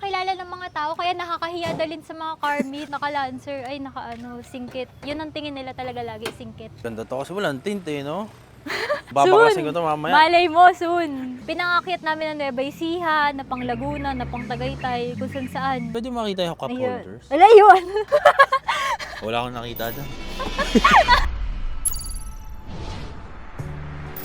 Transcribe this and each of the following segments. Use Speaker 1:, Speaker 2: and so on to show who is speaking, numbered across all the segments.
Speaker 1: makilala ng mga tao, kaya nakakahiya dalhin sa mga car meet, naka-Lancer, ay singkit. Yun ang tingin nila talaga lagi, singkit.
Speaker 2: Ganda to kasi walang tint eh, no? Babakasin ko to mamaya.
Speaker 1: Malay mo, soon. Pinangakyat namin ng Nueva Ecija, na pang Laguna, na pang Tagaytay, kung saan.
Speaker 2: Pwede makita yung cup holders?
Speaker 1: Wala yun.
Speaker 2: Wala akong nakita dyan.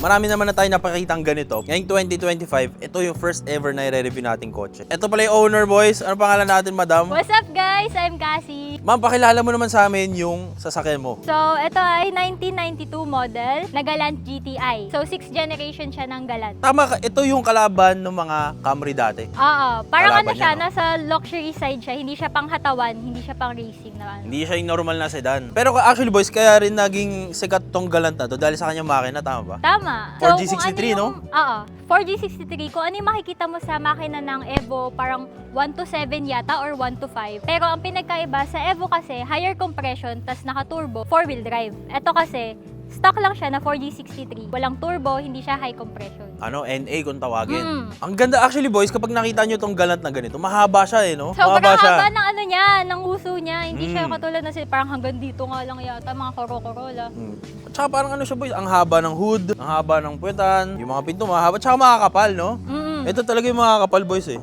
Speaker 2: Marami naman na tayo napakitang ganito. Ngayong 2025, ito yung first ever na i-review nating kotse. Ito pala yung owner, boys. Ano pangalan natin, madam?
Speaker 1: What's up, guys? I'm Cassie.
Speaker 2: Ma'am, pakilala mo naman sa amin yung sasakyan mo.
Speaker 1: So, ito ay 1992 model na Galant GTI. So, 6th generation siya ng Galant.
Speaker 2: Tama ka, ito yung kalaban ng mga Camry dati.
Speaker 1: Oo. Parang
Speaker 2: Kalaban
Speaker 1: siya,
Speaker 2: niya, no?
Speaker 1: nasa luxury side siya. Hindi siya pang hatawan, hindi siya pang racing na ano.
Speaker 2: Hindi siya yung normal na sedan. Pero actually, boys, kaya rin naging sikat tong Galant na to dahil sa kanyang makina, tama ba?
Speaker 1: Tama.
Speaker 2: 4G63, no?
Speaker 1: Oo. 4G63. Kung ano yung makikita mo sa makina ng Evo, parang 1 to 7 yata or 1 to 5. Pero ang pinagkaiba sa Evo kasi, higher compression, tas naka-turbo, 4-wheel drive. Ito kasi, stock lang siya na 4G63. Walang turbo, hindi siya high compression.
Speaker 2: Ano, NA kung tawagin. Ang ganda actually, boys, kapag nakita nyo tong Galant na ganito, mahaba siya eh, no?
Speaker 1: Sobrang
Speaker 2: mahaba siya.
Speaker 1: haba ng ano niya, ng uso niya. Hindi siya katulad na parang hanggang dito nga lang yata, mga Corolla.
Speaker 2: At saka parang ano siya, boys, ang haba ng hood, ang haba ng puwetan, yung mga pinto mahaba, at saka makakapal, no? Ito talaga yung makakapal, boys, eh.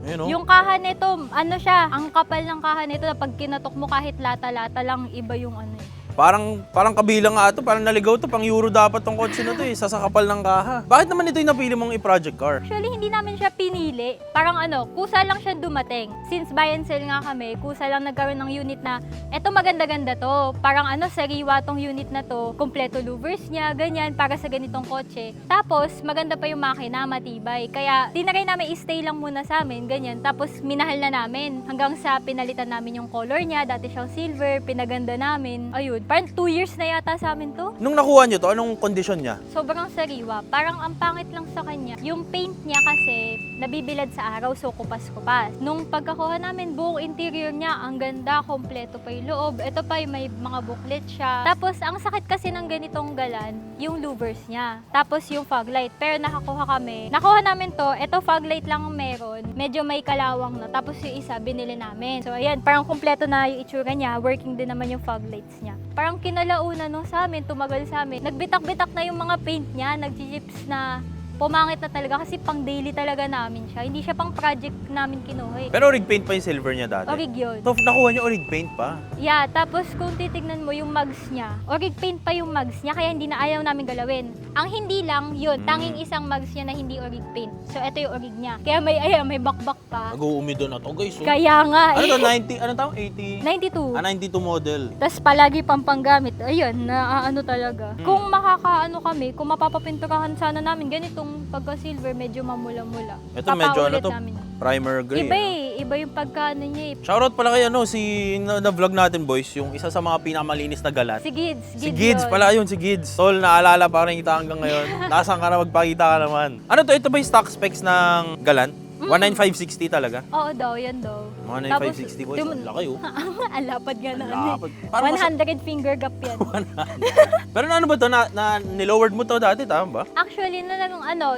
Speaker 2: Ayun, no?
Speaker 1: Yung kaha nito, ano siya, ang kapal ng kaha nito na pag kinatok mo kahit lata-lata lang, iba yung ano eh.
Speaker 2: Parang kabilang nga ito, parang naligaw to, pang Euro dapat tong kotse na to eh, sasakapal ng kaha. Bakit naman ito yung napili mong i-project car?
Speaker 1: Actually, hindi namin siya pinili. Parang kusa lang siya dumating. Since buy and sell nga kami, kusa lang nagkaroon ng unit na, eto maganda-ganda to. Parang sariwa tong unit na to. Kompleto louvers niya, ganyan, para sa ganitong kotse. Tapos, maganda pa yung makina, matibay. Kaya, di na rin namin i-stay lang muna sa amin, ganyan. Tapos, minahal na namin. Hanggang sa pinalitan namin yung color niya, dati siyang silver, pinaganda namin. Ayun, parang 2 years na yata sa amin to.
Speaker 2: Nung nakuha nyo to, anong kondisyon niya?
Speaker 1: Sobrang sariwa. Parang ang pangit lang sa kanya. Yung paint niya kasi nabibilad sa araw, so kupas-kupas. Nung pagkakuha namin, buong interior niya, ang ganda, kompleto pa yung loob. Ito pa yung may mga booklet siya. Tapos, ang sakit kasi ng ganitong Galant, yung louvers niya. Tapos yung fog light. Pero nakuha namin to, ito fog light lang ang meron. Medyo may kalawang na. Tapos yung isa, binili namin. So ayan, parang kompleto na yung itsura niya. Working din naman yung fog lights niya. Parang kinalauna nung sa amin, tumagal sa amin. Nagbitak-bitak na yung mga paint niya, nagchichips na. Pumangit na talaga kasi pang daily talaga namin siya. Hindi siya pang project namin kinuha eh.
Speaker 2: Pero orig paint pa yung silver niya dati.
Speaker 1: Orig yun.
Speaker 2: So, nakuha nyo orig paint pa?
Speaker 1: Yeah, tapos kung titignan mo yung mugs niya, orig paint pa yung mugs niya, kaya hindi na ayaw namin galawin. Ang hindi lang, yun, tanging isang mugs niya na hindi orig paint. So, ito yung orig niya. Kaya may bakbak pa.
Speaker 2: Nag-uumido na to, guys. Oh.
Speaker 1: Kaya nga
Speaker 2: Ano
Speaker 1: eh.
Speaker 2: to, 90, ano tawag? 80?
Speaker 1: 92.
Speaker 2: 92 model.
Speaker 1: Tapos palagi pang panggamit. Ayun, talaga. Kung kami, kung mapapapinturahan sana namin ganitong pagka-silver, medyo mamula-mula.
Speaker 2: Ito medyo ano
Speaker 1: Papaulit
Speaker 2: to,
Speaker 1: namin.
Speaker 2: primer gray.
Speaker 1: Iba eh. Iba yung pagka niya eh.
Speaker 2: Shoutout pala kay na-vlog natin, boys, yung isa sa mga pinakamalinis na Galant.
Speaker 1: Si Gids.
Speaker 2: Si Gids
Speaker 1: yun.
Speaker 2: pala yun, si Gids. Tol, naalala pa rin kita hanggang ngayon. Nasaan ka na, magpakita ka naman. Ano to, ito ba yung stock specs ng Galant? 19560 talaga?
Speaker 1: Oo daw, yan daw.
Speaker 2: 19560 boys, ang laki oh.
Speaker 1: Ang lapad nga na
Speaker 2: Lapad. Parang
Speaker 1: 100 finger gap yan.
Speaker 2: Pero ano ba to, nilowered mo to dati, tama ba?
Speaker 1: Actually,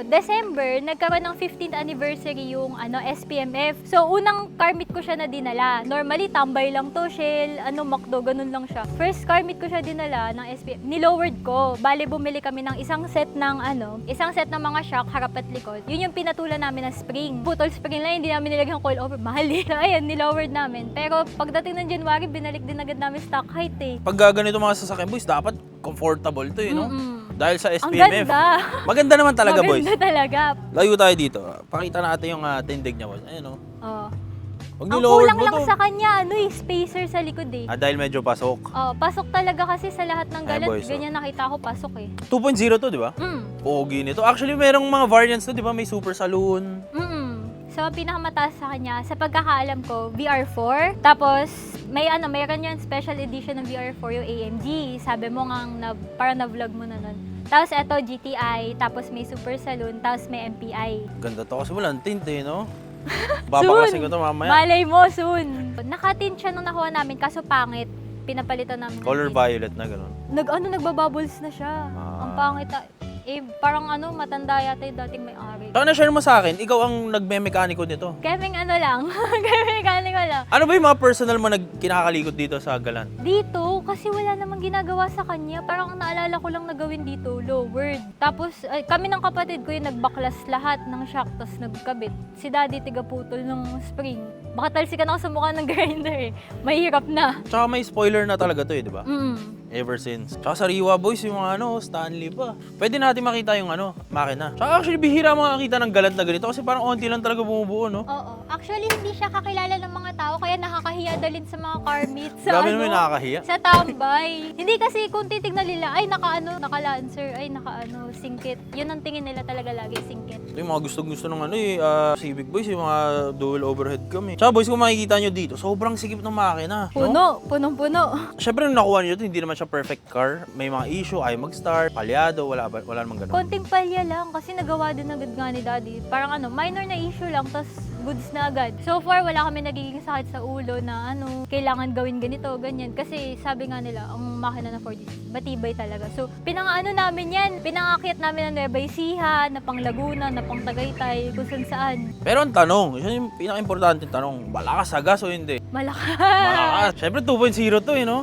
Speaker 1: December, nagkaroon ng 15th anniversary yung SPMF. So, unang car meet ko siya na dinala. Normally, tambay lang to, Shell, Macdo, ganun lang siya. First car meet ko siya dinala ng SPMF. Nilowered ko. Bale, bumili kami ng isang set ng mga shock, harap at likod. Yun yung pinatulan namin ng spring. Putol spring lang, hindi namin nilagyan coil over. Mahal eh. So, ayan, nilowered namin. Pero pagdating ng January, binalik din agad namin stock height eh.
Speaker 2: Pag ganito mga sasakyan, boys, dapat comfortable to eh, no? Dahil sa
Speaker 1: Ang
Speaker 2: SPMF.
Speaker 1: ganda.
Speaker 2: Maganda naman talaga, boys.
Speaker 1: Maganda talaga.
Speaker 2: Layo tayo dito. Pakita natin yung tindig niya, boys. Ayun, no?
Speaker 1: Oh.
Speaker 2: Pag
Speaker 1: Ang
Speaker 2: nilowered
Speaker 1: kulang
Speaker 2: mo
Speaker 1: lang
Speaker 2: to.
Speaker 1: sa kanya, spacer sa likod eh.
Speaker 2: Dahil medyo pasok.
Speaker 1: Oh, pasok talaga kasi sa lahat ng Galant.
Speaker 2: boys,
Speaker 1: Ganyan nakita ko, pasok eh.
Speaker 2: 2.0 to, di ba? Pogi nito. Actually, merong mga variants to, di ba? May super saloon.
Speaker 1: So, ang pinakamataas sa kanya, sa pagkakaalam ko, VR4. Tapos, meron yan special edition ng VR4, yung AMG. Sabi mo nga, parang na-vlog mo na nun. Tapos, eto, GTI. Tapos, may super saloon. Tapos, may MPI.
Speaker 2: Ganda to kasi walang tint eh, no? Babakasin ko to mamaya.
Speaker 1: Malay mo, soon. Nakatint siya nung nakuha namin, kaso pangit. Pinapalitan namin.
Speaker 2: Color violet na gano'n.
Speaker 1: Nagbabubbles na siya. Ang pangit. Parang matanda yata yung dating may-ari.
Speaker 2: Saka na-share mo sa akin, ikaw ang nagme-mekaniko nito.
Speaker 1: Kaming ano lang, kaming mekaniko lang.
Speaker 2: Ano ba yung mga personal mo kinakalikot dito sa Galan?
Speaker 1: Dito, kasi wala namang ginagawa sa kanya. Parang ang naalala ko lang na gawin dito, lowered. Tapos, kami ng kapatid ko yung nagbaklas lahat ng shock, tapos nagkabit. Si daddy tigaputol ng spring. Baka talsikan ako sa mukha ng grinder eh. Mahirap na.
Speaker 2: Tsaka may spoiler na talaga to eh, di ba?
Speaker 1: Ever
Speaker 2: since. Tsaka sa Riwa Boys, yung mga Stanley pa. Pwede natin makita yung makina. Tsaka actually, bihira makakita ng Galant na ganito kasi parang onti lang talaga bumubuo, no?
Speaker 1: Oo. Actually, hindi siya kakilala ng mga tao, kaya nakakahiya dalhin sa mga car meets. Sa
Speaker 2: Grabe naman nakakahiya.
Speaker 1: Sa tambay. Hindi kasi kung titignan nila, ay naka-Lancer, ay singkit. Yun ang tingin nila talaga lagi, singkit.
Speaker 2: Yung mga gusto ng Civic Boys, yung mga dual overhead kami. Tsaka boys, kung makikita nyo dito, sobrang sikip ng makina. No?
Speaker 1: Punong-puno.
Speaker 2: Siyempre, nung nakuha nyo ito, hindi naman siya perfect car. May mga issue, ayaw mag-start, palyado, wala namang ganun.
Speaker 1: Konting palya lang kasi nagawa din agad nga ni daddy. Parang minor na issue lang, tas goods na agad. So far, wala kami nagiging sakit sa ulo na kailangan gawin ganito, ganyan. Kasi sabi nga nila, ang makina na 4G, batibay talaga. So, namin yan. Pinangakyat namin na Nueva Ecija, na pang Laguna, na pang Tagaytay, kung saan.
Speaker 2: Pero ang tanong, yun yung pinaka-importante tanong, malakas sa gas o hindi?
Speaker 1: Malakas.
Speaker 2: Malakas. Siyempre, 2.0 to no?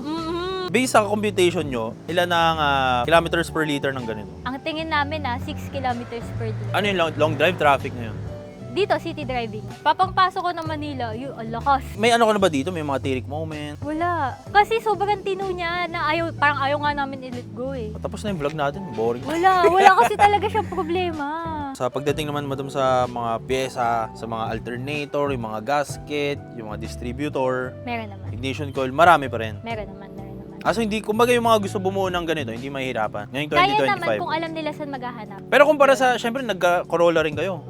Speaker 2: Based sa computation nyo, ilan ang kilometers per liter ng ganito?
Speaker 1: Ang tingin namin 6 kilometers per day.
Speaker 2: Ano yung long drive traffic ngayon?
Speaker 1: Dito, city driving. Papangpasok ko ng Manila, ang lakas.
Speaker 2: May ka na ba dito? May mga tirik moment?
Speaker 1: Wala. Kasi sobrang tino niya na parang ayaw nga namin i-let go eh.
Speaker 2: Tapos na yung vlog natin, boring.
Speaker 1: Wala kasi talaga siyang problema.
Speaker 2: Sa pagdating naman madam sa mga pyesa, sa mga alternator, yung mga gasket, yung mga distributor,
Speaker 1: Meron naman.
Speaker 2: ignition coil, marami pa rin.
Speaker 1: Meron naman.
Speaker 2: So hindi, kumbaga yung mga gusto bumuo ng ganito, hindi mahihirapan. Ngayong 2025.
Speaker 1: Kaya naman kung alam nila saan maghahanap.
Speaker 2: Pero kumpara sa, syempre nagka-Corolla rin kayo.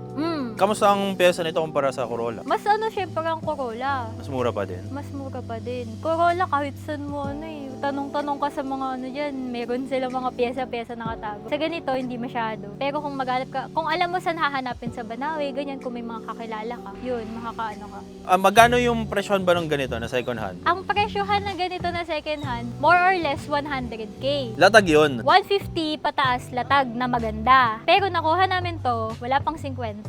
Speaker 2: Kamusta ang pyesa nito kumpara sa Corolla?
Speaker 1: Mas syempre ang Corolla.
Speaker 2: Mas mura pa din.
Speaker 1: Mas mura pa din. Corolla kahit saan mo tanong-tanong ka sa mga dyan, meron sila mga pyesa-pyesa nakatago. Sa ganito, hindi masyado. Pero kung maghanap ka, kung alam mo saan hahanapin sa Banawe, ganyan, kung may mga kakilala ka, yun, makakaano ka.
Speaker 2: Magkano yung presyon ba ng ganito na second hand?
Speaker 1: Ang presyohan ng ganito na second hand, more or less 100K.
Speaker 2: Latag yun.
Speaker 1: 150 pataas latag na maganda. Pero nakuha namin to, wala pang 50.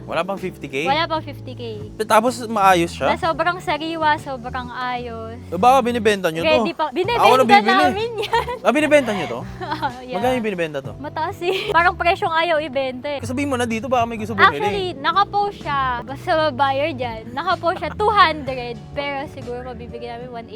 Speaker 2: Wala pang 50K?
Speaker 1: Wala pang 50K.
Speaker 2: Tapos maayos siya?
Speaker 1: Na sobrang sariwa, sobrang ayos.
Speaker 2: Baka binibenta nyo to?
Speaker 1: Ready pa.
Speaker 2: Ako na
Speaker 1: Binibenta
Speaker 2: bibili.
Speaker 1: namin yan.
Speaker 2: Binibenta nyo to?
Speaker 1: Yeah.
Speaker 2: Magkano yung binibenta to?
Speaker 1: Mataas eh. Parang presyong ayaw ibenta eh.
Speaker 2: Sabihin mo na dito, baka may gusto bumili.
Speaker 1: Actually, nakapost siya. Basta buyer dyan. Nakapost siya 200. Pero siguro mabibigyan namin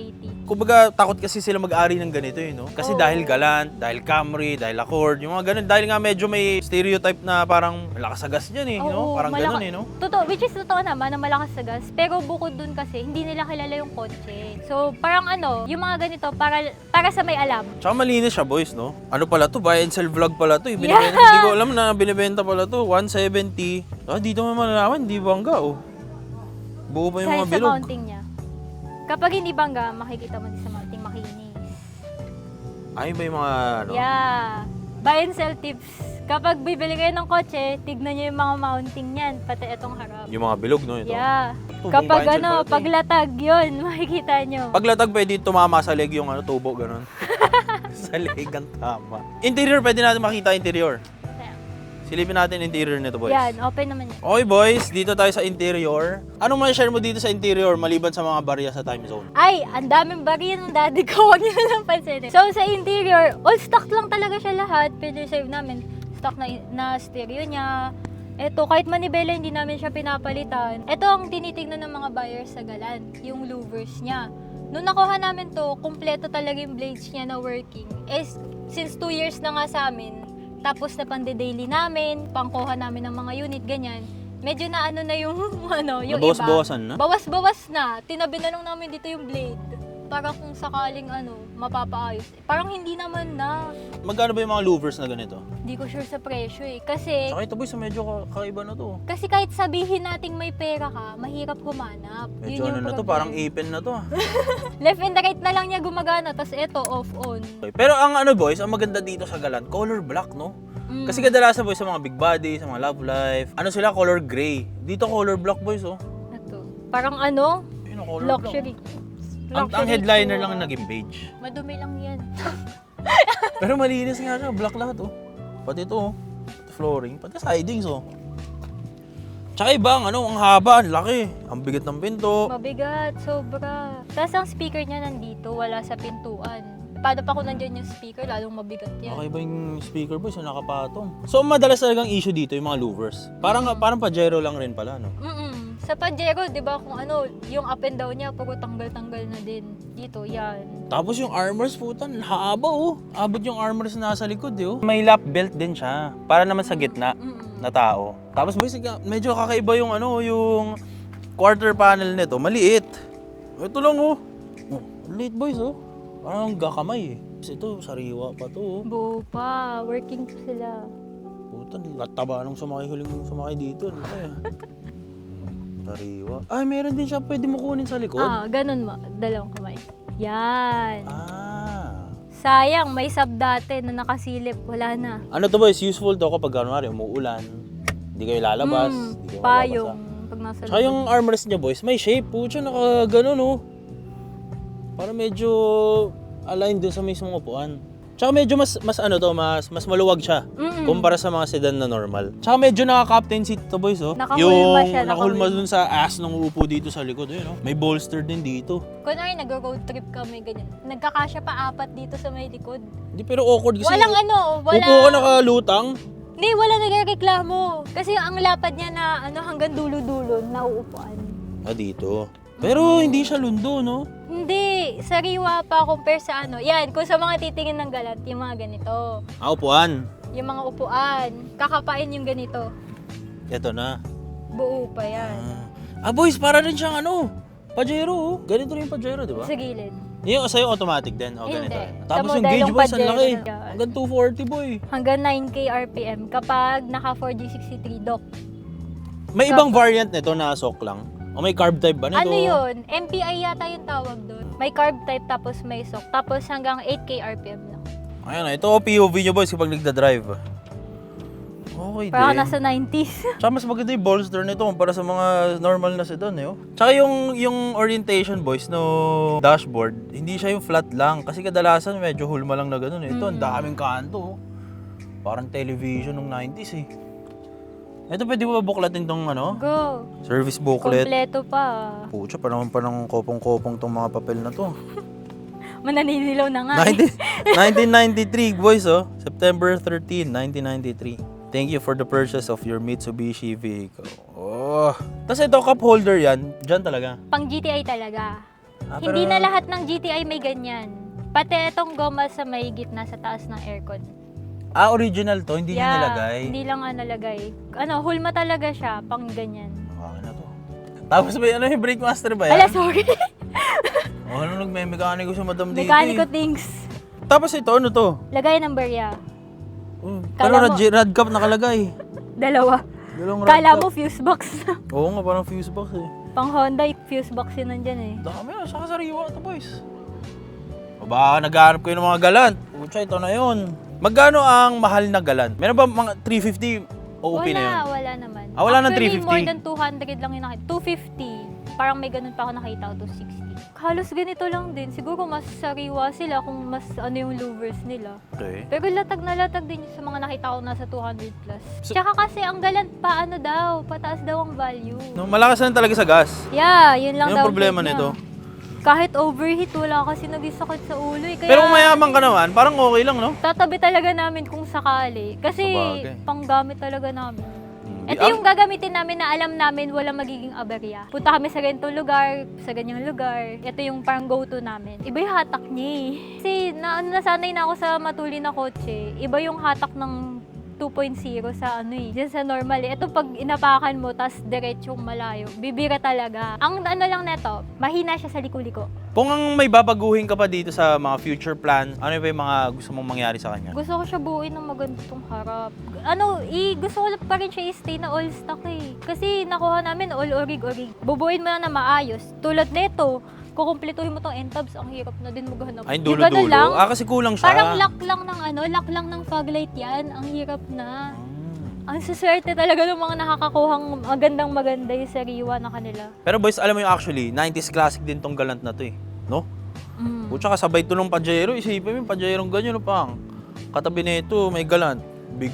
Speaker 1: 180.
Speaker 2: Kumbaga, takot kasi sila mag-ari ng ganito no? Kasi
Speaker 1: Oo.
Speaker 2: dahil Galant, dahil Camry, dahil Accord, yung mga ganun. Dahil nga medyo may stereotype na parang malakas sa gas dyan no? Parang ganun no?
Speaker 1: Which is totoo naman na malakas sa gas. Pero bukod dun kasi, hindi nila kilala yung kotse. So, parang yung mga ganito, para sa may alam.
Speaker 2: Tsaka malinis siya, boys, no? Ano pala to? Buy and sell vlog pala to.
Speaker 1: Yeah.
Speaker 2: Hindi ko alam na binibenta pala to. 170. Dito mo malalaman, hindi bangga, Buo pa yung
Speaker 1: Kahit
Speaker 2: mga
Speaker 1: sa
Speaker 2: bilog.
Speaker 1: mounting niya. Kapag hindi bangga, makikita mo din sa mounting makinis.
Speaker 2: Ay, ba yung mga,
Speaker 1: Yeah. Buy and sell tips. Kapag bibili kayo ng kotse, tignan nyo yung mga mounting niyan, pati itong harap.
Speaker 2: Yung mga bilog, no? Ito.
Speaker 1: Yeah.
Speaker 2: Tubong
Speaker 1: Kapag
Speaker 2: buy and sell pala to, eh.
Speaker 1: paglatag yun, makikita nyo.
Speaker 2: Paglatag, pwede tumama sa leg yung tubo, ganun. Sa leg ang tama. Interior, pwede natin makita interior. Silipin natin interior nito, boys.
Speaker 1: Yan, open naman yan.
Speaker 2: Okay, boys. Dito tayo sa interior. Anong ma-share mo dito sa interior maliban sa mga barya sa time zone?
Speaker 1: Ay, ang daming barya ng daddy ko. Huwag niyo na lang pansinin. So, sa interior, all stock lang talaga siya lahat. Piniserve namin. Stock na stereo niya. Ito, kahit manibela, hindi namin siya pinapalitan. Ito ang tinitignan ng mga buyers sa Galant, yung louvers niya. Nung nakuha namin to, kumpleto talaga yung blades niya na working. Since 2 years na nga sa amin, tapos na pang-daily namin, pangkuha namin ng mga unit, ganyan. Medyo na na yung yung
Speaker 2: Nabawas-bawasan na?
Speaker 1: Bawas-bawas na. Tinabi na lang namin dito yung blade. Para kung sakaling mapapaayos. Parang hindi naman na.
Speaker 2: Magkano ba yung mga louvers na ganito?
Speaker 1: Hindi ko sure sa presyo eh. Kasi
Speaker 2: Saka ito, boys, medyo kakaiba na to.
Speaker 1: Kasi kahit sabihin nating may pera ka, mahirap humanap.
Speaker 2: Medyo
Speaker 1: Yun yung
Speaker 2: na to,
Speaker 1: problem.
Speaker 2: parang ipin na to.
Speaker 1: Left and right na lang niya gumagana, tapos ito off-on.
Speaker 2: Okay. Pero ang boys, ang maganda dito sa Galant, color black, no? Kasi kadalasan, boys, sa mga big body, sa mga love life, sila, color gray. Dito, color black, boys,
Speaker 1: Ito. Parang
Speaker 2: Yun, color
Speaker 1: luxury.
Speaker 2: black. Ang headliner lang ang naging beige.
Speaker 1: Madumi lang yan.
Speaker 2: Pero malinis nga siya, black lahat, Pati ito, flooring, pati sidings, Tsaka iba ang haba, ang laki. Ang bigat ng pinto.
Speaker 1: Mabigat, sobra. Tapos ang speaker niya nandito, wala sa pintuan. Paano pa kung nandyan yung speaker, lalong mabigat yan.
Speaker 2: Okay ba yung speaker boys yung nakapatong? So madalas talagang issue dito yung mga louvers. Parang Pajero lang rin pala, no?
Speaker 1: Sa Pajero, di ba kung ano, yung up and down niya, puro tanggal-tanggal na din. Dito, yan.
Speaker 2: Tapos yung armors, putan, haba oh. Abot yung armors na nasa likod, oh. May lap belt din siya. Para naman sa gitna na tao. Tapos boys, medyo kakaiba yung yung quarter panel nito. Maliit. Ito lang, oh. Oh, maliit boys, oh. Parang gakamay, eh. Kasi ito, sariwa pa to, oh.
Speaker 1: Buo pa, working sila.
Speaker 2: Putan, taba nung huling sumakay dito. Ano kaya? Sariwa. Ay, meron din siya pwede mo kunin sa likod.
Speaker 1: Ganun mo. Dalawang kamay. Yan. Sayang, may sub dati na nakasilip. Wala na.
Speaker 2: Ano to boys, useful to kapag kunwari umuulan. Hindi kayo lalabas. Hindi kayo
Speaker 1: Payong.
Speaker 2: mababasa.
Speaker 1: Pag nasa
Speaker 2: Tsaka yung armrest niya boys, may shape. Pucha, naka ganun oh. Para medyo aligned dun sa mismong upuan. Tsaka medyo mas maluwag siya. Kumpara sa mga sedan na normal. Tsaka medyo naka-captain seat to boys, oh.
Speaker 1: Nakahulma siya.
Speaker 2: Nakahulma dun sa ass ng uupo dito sa likod, oh. May bolster din dito.
Speaker 1: Kunwari nag-road trip kami, ganyan. Nagkakasya pa 4 dito sa may likod.
Speaker 2: Hindi, pero awkward kasi.
Speaker 1: Walang wala.
Speaker 2: Upo ka nakalutang.
Speaker 1: Hindi, wala nagreklamo. Kasi ang lapad niya na hanggang dulo-dulo, nauupuan.
Speaker 2: Dito. Pero hindi siya lundo, no?
Speaker 1: Hindi, sariwa pa compare sa Yan, kung sa mga titingin ng galant, yung mga ganito.
Speaker 2: Upuan.
Speaker 1: Yung mga upuan, kakapain yung ganito.
Speaker 2: Ito na.
Speaker 1: Buo pa yan.
Speaker 2: Boys, para rin siyang Pajero, oh. Ganito rin yung Pajero, di ba?
Speaker 1: Sa gilid.
Speaker 2: Yung sa'yo automatic din, o ganito.
Speaker 1: Hindi.
Speaker 2: Tapos
Speaker 1: Sa
Speaker 2: yung gauge
Speaker 1: modelong
Speaker 2: boys, ang
Speaker 1: Pajero
Speaker 2: laki.
Speaker 1: na yan.
Speaker 2: Hanggang 240, boy.
Speaker 1: Hanggang 9K RPM kapag naka 4G63 dock.
Speaker 2: May ibang variant nito na sok lang. O may carb type ba nito?
Speaker 1: Ano yun? MPI yata yung tawag doon. May carb type tapos may sock. Tapos hanggang 8K RPM lang.
Speaker 2: Ayan, ito POV nyo boys kapag nagda-drive. Okay
Speaker 1: Parang
Speaker 2: din.
Speaker 1: nasa 90s.
Speaker 2: Tsaka mas maganda yung bolster nito kumpara sa mga normal na sedan, eh. Oh. Tsaka yung orientation boys no dashboard, hindi siya yung flat lang. Kasi kadalasan medyo hulma lang na ganun, eh. Ito, ang daming kanto. Oh. Parang television nung 90s, eh. Ito, pwede mo ba buklatin tong
Speaker 1: Go.
Speaker 2: service booklet?
Speaker 1: Kompleto pa.
Speaker 2: Pucha, pa ng kopong-kopong tong mga papel na to.
Speaker 1: Mananinilaw na nga.
Speaker 2: 1993, boys, oh. September 13, 1993. Thank you for the purchase of your Mitsubishi vehicle. Oh. Tapos ito, cup holder yan. Diyan talaga.
Speaker 1: Pang GTI talaga.
Speaker 2: Pero
Speaker 1: Hindi na lahat ng GTI may ganyan. Pati itong goma sa may gitna sa taas ng aircon.
Speaker 2: Original to, hindi niya nilagay.
Speaker 1: Hindi lang nga nalagay. Hulma talaga siya, pang ganyan.
Speaker 2: Na to. Tapos may yung brake master ba yan?
Speaker 1: Ala, sorry.
Speaker 2: Nagme-mekaniko si Madam dito.
Speaker 1: Mechanical things.
Speaker 2: Tapos ito, ano to?
Speaker 1: Lagay ng barya.
Speaker 2: Pero rad cap nakalagay.
Speaker 1: Dalawa.
Speaker 2: Dalawang
Speaker 1: Kala
Speaker 2: rad
Speaker 1: mo
Speaker 2: cap.
Speaker 1: fuse box.
Speaker 2: Oo nga, parang fuse box eh.
Speaker 1: Pang Honda, fuse box yun nandyan eh.
Speaker 2: Dami na, saka sariwa ito boys. O baka naghahanap kayo ng mga galant. Pucha, ito na yun. Magkano ang mahal na galant? Meron ba mga 350 o UP na yun?
Speaker 1: Wala naman.
Speaker 2: Wala nang
Speaker 1: Actually,
Speaker 2: 350?
Speaker 1: more than 200 lang yung nakita. 250. Parang may ganun pa ako nakita, 260. Halos ganito lang din. Siguro mas sariwa sila kung mas yung louvers nila.
Speaker 2: Okay.
Speaker 1: Pero latag na latag din sa mga nakita ko nasa 200 plus. Tsaka kasi ang galant pa pataas daw ang value.
Speaker 2: No, malakas na talaga sa gas.
Speaker 1: Yeah, yun lang
Speaker 2: Yun
Speaker 1: daw.
Speaker 2: ang problema
Speaker 1: niya.
Speaker 2: nito.
Speaker 1: Kahit overheat, wala kasi nagisakit sa ulo eh. Kaya
Speaker 2: Pero kung mayaman ka naman, parang okay lang, no?
Speaker 1: tatabi talaga namin kung sakali. Kasi
Speaker 2: Sabagay.
Speaker 1: panggamit talaga namin. Ito yung gagamitin namin na alam namin wala magiging aberya. Punta kami sa ganitong lugar, sa ganyang lugar. Ito yung parang go-to namin. Iba yung hatak niya eh. Kasi nasanay na ako sa matuli na kotse. Iba yung hatak ng 2.0 sa dyan sa normal eh. Ito pag inapakan mo, tas diretsong malayo, bibira talaga. Ang lang neto, mahina siya sa liko-liko.
Speaker 2: Kung ang may babaguhin ka pa dito sa mga future plans, ano ba yung mga gusto mong mangyari sa kanya?
Speaker 1: Gusto ko siya buuin ng magandang harap. Gusto ko pa rin siya i-stay na all stock eh. Kasi nakuha namin all orig-orig. Bubuin mo na maayos. Tulad nito, kukumpletuhin mo tong end-tabs, ang hirap na din maghanap.
Speaker 2: Ay,
Speaker 1: Di ba
Speaker 2: dulo-dulo.
Speaker 1: lang?
Speaker 2: Kasi kulang siya.
Speaker 1: Parang lock lang ng fog light yan. Ang hirap na. Ang suswerte talaga ng mga nakakakuhang maganda yung sariwa na kanila.
Speaker 2: Pero boys, alam mo yung actually, 90s classic din tong galant na to eh. No? Pucha, kasabay to ng Pajero. Isipin mo yung Pajerong ganyan, no, pang. Katabi nito, may galant. Big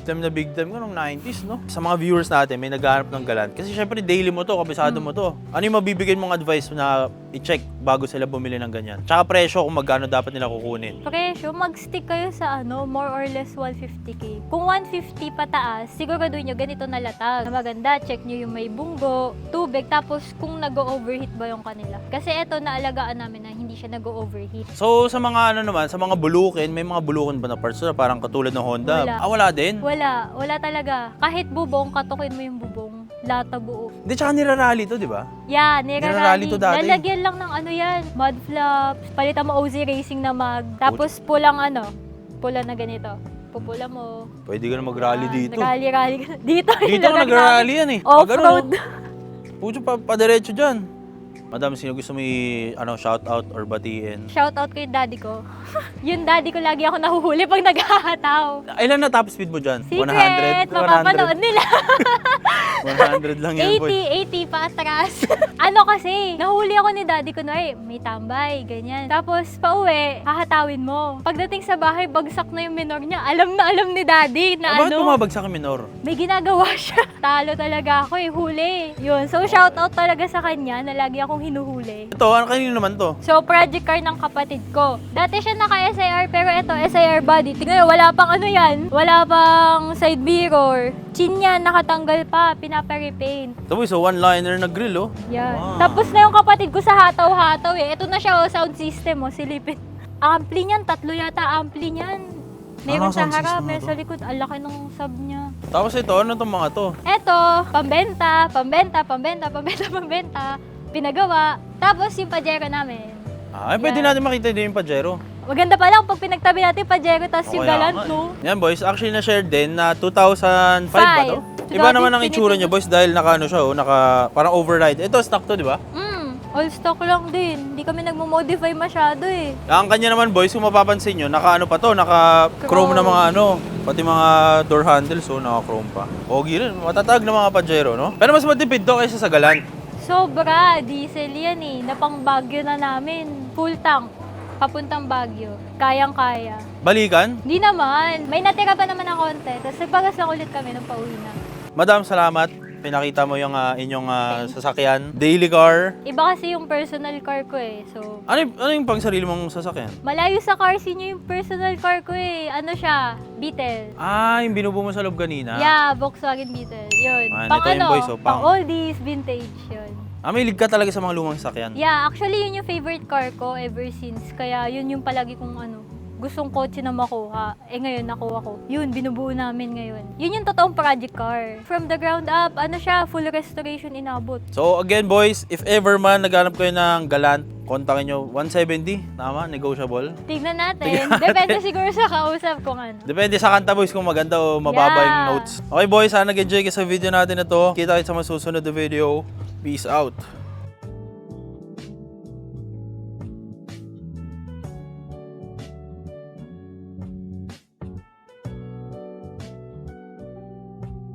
Speaker 2: time ko nung 90s, no? Sa mga viewers natin, may naghahanap ng Galant. Kasi syempre, daily mo to, kabisado mo to. Ano yung mabibigyan mong advice na i-check bago sila bumili ng ganyan? Tsaka presyo kung magkano dapat nila kukunin.
Speaker 1: Presyo, mag-stick kayo sa more or less 150k. Kung 150 pataas, siguraduhin nyo ganito na latag. Na maganda, check nyo yung may bunggo, tubig, tapos kung nag-overheat ba yung kanila. Kasi eto, naalagaan namin na hindi siya nag-overheat.
Speaker 2: So, sa mga naman, sa mga bulukin, may mga bulukin ba na parts na parang katulad ng Honda?
Speaker 1: Wala.
Speaker 2: Wala din?
Speaker 1: Wala talaga. Kahit bubong, katukin mo yung bubong. Lata buo.
Speaker 2: Hindi, tsaka nirarally to, di ba?
Speaker 1: Yeah,
Speaker 2: Nirarally
Speaker 1: nirarally.
Speaker 2: to dati.
Speaker 1: Lalagyan lang ng mud flaps. Palitan mo OZ Racing na mag. Tapos pula na ganito. Pupula mo.
Speaker 2: Pwede ka na mag-rally dito.
Speaker 1: Rally ka. Dito
Speaker 2: Dito ka nag-rally yan eh.
Speaker 1: Off-road.
Speaker 2: Pucho pa diretso dyan. Madam, sino gusto mo shout out or batiin?
Speaker 1: Shout out ko yung daddy ko. Yung daddy ko lagi ako nahuhuli pag naghahataw.
Speaker 2: Ilan na top speed mo dyan?
Speaker 1: Secret!
Speaker 2: 100?
Speaker 1: Mapapanood nila.
Speaker 2: 100 lang yan, boy.
Speaker 1: 80 pa atras. Kasi, nahuli ako ni daddy ko may tambay, ganyan. Tapos, pauwi, hahatawin mo. Pagdating sa bahay, bagsak na yung minor niya. Alam na alam ni daddy na
Speaker 2: Bakit bumabagsak ang minor?
Speaker 1: may ginagawa siya. Talo talaga ako huli. Yun. So, shout out talaga sa kanya na lagi akong hinuhuli.
Speaker 2: Ito, kanino naman to?
Speaker 1: So, project car ng kapatid ko. Dati siya naka-SIR, pero ito, SIR body. Tingnan nyo, wala pang wala pang side mirror. Chin yan, nakatanggal pa, pinapa-repaint.
Speaker 2: Tapos, so one-liner na grill, oh.
Speaker 1: Yan.
Speaker 2: Wow.
Speaker 1: Tapos na yung kapatid ko sa hataw-hataw eh. Ito na siya, sound system, silipin. Ampli niyan, 3 yata ampli niyan. Meron sa
Speaker 2: sound
Speaker 1: harap,
Speaker 2: system na
Speaker 1: meron
Speaker 2: to?
Speaker 1: sa likod. Ang laki ng sub niya.
Speaker 2: Tapos ito, ano itong mga to?
Speaker 1: Eto, pambenta. Pinagawa. Tapos yung Pajero namin.
Speaker 2: Ay, pwede
Speaker 1: Yan.
Speaker 2: natin makita din yung Pajero.
Speaker 1: Maganda pa lang pag pinagtabi natin yung Pajero tapos yung
Speaker 2: Kaya
Speaker 1: Galant,
Speaker 2: nga,
Speaker 1: no?
Speaker 2: Yan, boys. Actually, na-share din na 2005 ba to?
Speaker 1: 2000
Speaker 2: Iba naman ang itsura
Speaker 1: Infiniti.
Speaker 2: niya, boys, dahil siya, parang override. Ito, stock to, di ba?
Speaker 1: All stock lang din. Hindi kami nagmo-modify masyado eh.
Speaker 2: Ang kanya naman, boys, kung mapapansin nyo, naka-chrome na mga pati mga door handles, so naka-chrome pa. Pogi rin, matatag na mga Pajero, no? Pero mas matipid to kaysa sa Galant.
Speaker 1: Sobra, diesel yan eh. Napang Baguio na namin. Full tank. Papuntang Baguio. Kayang-kaya.
Speaker 2: Balikan?
Speaker 1: Hindi naman. May natira pa naman ng konti. Tapos nagpagas lang ulit kami nung pauwi na.
Speaker 2: Madam, salamat. Pinakita mo yung inyong sasakyan. Daily car.
Speaker 1: Iba kasi yung personal car ko eh. So,
Speaker 2: Ano yung pang sarili mong sasakyan?
Speaker 1: malayo sa car scene yung personal car ko eh. Ano siya? Beetle.
Speaker 2: Ah, yung binubo mo sa loob kanina.
Speaker 1: Yeah, Volkswagen Beetle. Yun.
Speaker 2: Ah, ito yung boys, oh,
Speaker 1: pang oldies, vintage. Yun.
Speaker 2: Mahilig ka talaga sa mga lumang sasakyan.
Speaker 1: Yeah, actually yun yung favorite car ko ever since. Kaya yun yung palagi kong gustong kotse na makuha. Ngayon nakuha ko. Yun, binubuo namin ngayon. Yun yung totoong project car. From the ground up, siya, full restoration inabot.
Speaker 2: So again, boys, if ever man naghanap kayo ng Galant, kontakin nyo 170, tama? Negotiable.
Speaker 1: Tignan natin. Depende siguro sa kausap kung ano.
Speaker 2: Depende sa kanta, boys, kung maganda o mababa yung
Speaker 1: Yeah.
Speaker 2: notes. Okay, boys, sana nag-enjoy ka sa video natin na to. Kita kayo sa masusunod na video. Peace out.